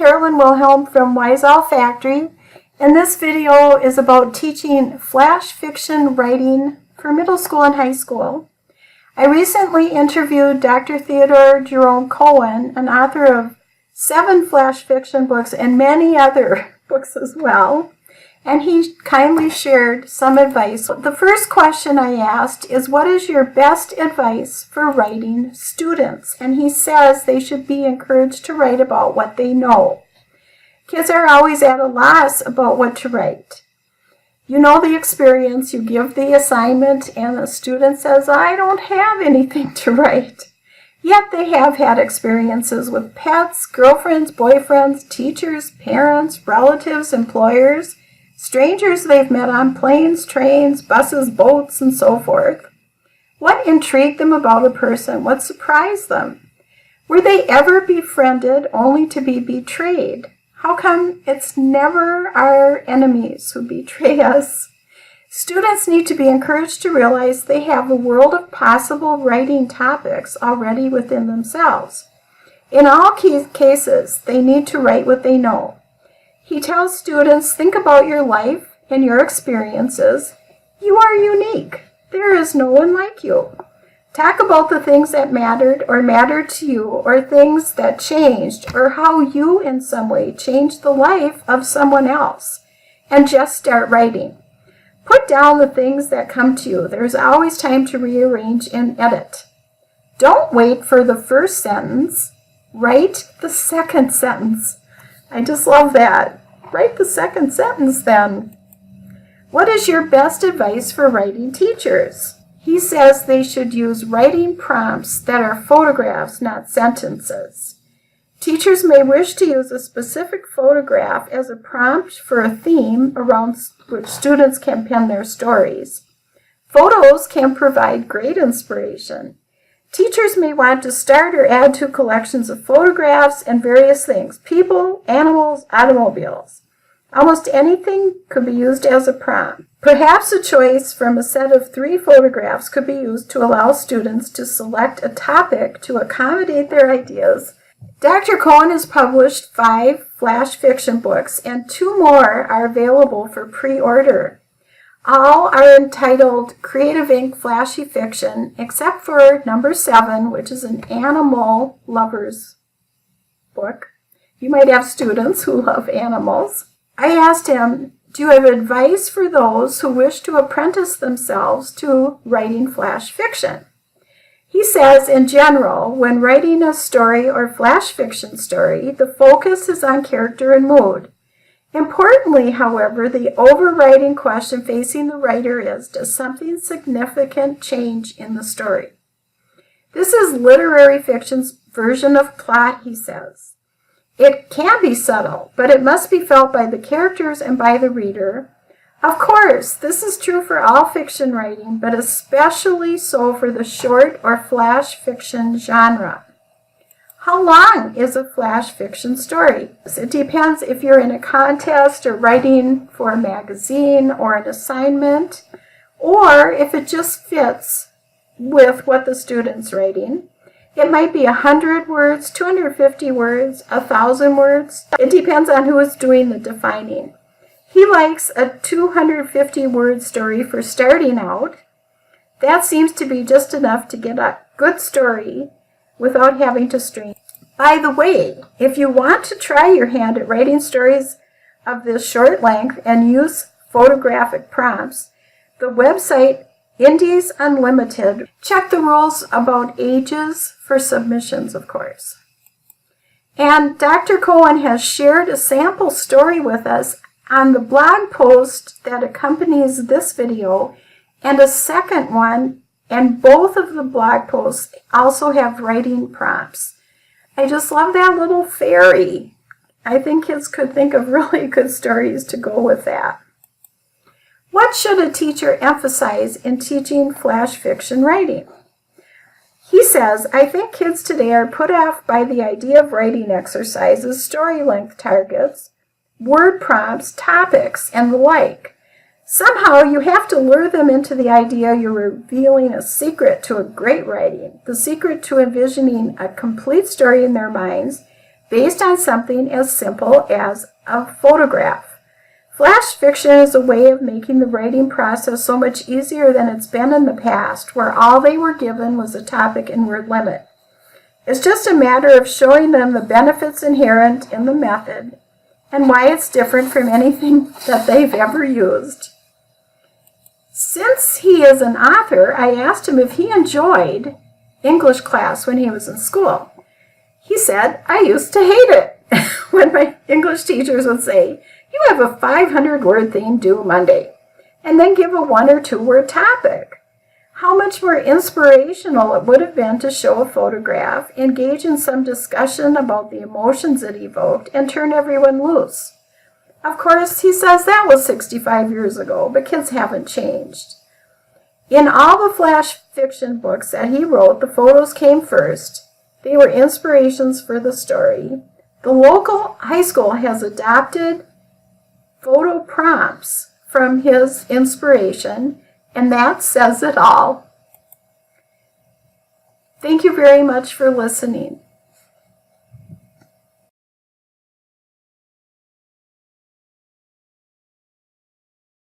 Carolyn Wilhelm from Wise Owl Factory, and this video is about teaching flash fiction writing for middle school and high school. I recently interviewed Dr. Theodore Jerome Cohen, an author of 7 flash fiction books and many other books as well, and he kindly shared some advice. The first question I asked is, what is your best advice for writing students? And he says they should be encouraged to write about what they know. Kids are always at a loss about what to write. You know the experience, you give the assignment and the student says, I don't have anything to write. Yet they have had experiences with pets, girlfriends, boyfriends, teachers, parents, relatives, employers, strangers they've met on planes, trains, buses, boats, and so forth. What intrigued them about a person? What surprised them? Were they ever befriended only to be betrayed? How come it's never our enemies who betray us? Students need to be encouraged to realize they have a world of possible writing topics already within themselves. In all cases, they need to write what they know. He tells students, think about your life and your experiences. You are unique. There is no one like you. Talk about the things that mattered or mattered to you, or things that changed, or how you in some way changed the life of someone else. And just start writing. Put down the things that come to you. There's always time to rearrange and edit. Don't wait for the first sentence. Write the second sentence. I just love that. Write the second sentence then. What is your best advice for writing teachers? He says they should use writing prompts that are photographs, not sentences. Teachers may wish to use a specific photograph as a prompt for a theme around which students can pen their stories. Photos can provide great inspiration. Teachers may want to start or add to collections of photographs and various things, people, animals, automobiles. Almost anything could be used as a prompt. Perhaps a choice from a set of 3 photographs could be used to allow students to select a topic to accommodate their ideas. Dr. Cohen has published 5 flash fiction books, and 2 more are available for pre-order. All are entitled Creative Ink Flashy Fiction, except for number 7, which is an animal lovers book. You might have students who love animals. I asked him, do you have advice for those who wish to apprentice themselves to writing flash fiction? He says, in general, when writing a story or flash fiction story, the focus is on character and mood. Importantly, however, the overriding question facing the writer is, does something significant change in the story? This is literary fiction's version of plot, he says. It can be subtle, but it must be felt by the characters and by the reader. Of course, this is true for all fiction writing, but especially so for the short or flash fiction genre. How long is a flash fiction story? It depends if you're in a contest or writing for a magazine or an assignment, or if it just fits with what the student's writing. It might be 100 words, 250 words, 1,000 words. It depends on who is doing the defining. He likes a 250-word story for starting out. That seems to be just enough to get a good story without having to strain. By the way, if you want to try your hand at writing stories of this short length and use photographic prompts, the website Indies Unlimited. Check the rules about ages for submissions, of course. And Dr. Cohen has shared a sample story with us on the blog post that accompanies this video, and a second one, and both of the blog posts also have writing prompts. I just love that little fairy. I think kids could think of really good stories to go with that. What should a teacher emphasize in teaching flash fiction writing? He says, I think kids today are put off by the idea of writing exercises, story length targets, word prompts, topics, and the like. Somehow you have to lure them into the idea you're revealing a secret to a great writing, the secret to envisioning a complete story in their minds, based on something as simple as a photograph. Flash fiction is a way of making the writing process so much easier than it's been in the past, where all they were given was a topic and word limit. It's just a matter of showing them the benefits inherent in the method and why it's different from anything that they've ever used. Since he is an author, I asked him if he enjoyed English class when he was in school. He said, "I used to hate it," when my English teachers would say, "You have a 500-word thing due Monday," and then give a 1 or 2 word topic. How much more inspirational it would have been to show a photograph, engage in some discussion about the emotions it evoked, and turn everyone loose. Of course, he says that was 65 years ago, but kids haven't changed. In all the flash fiction books that he wrote, the photos came first. They were inspirations for the story. The local high school has adopted photo prompts from his inspiration, and that says it all. Thank you very much for listening.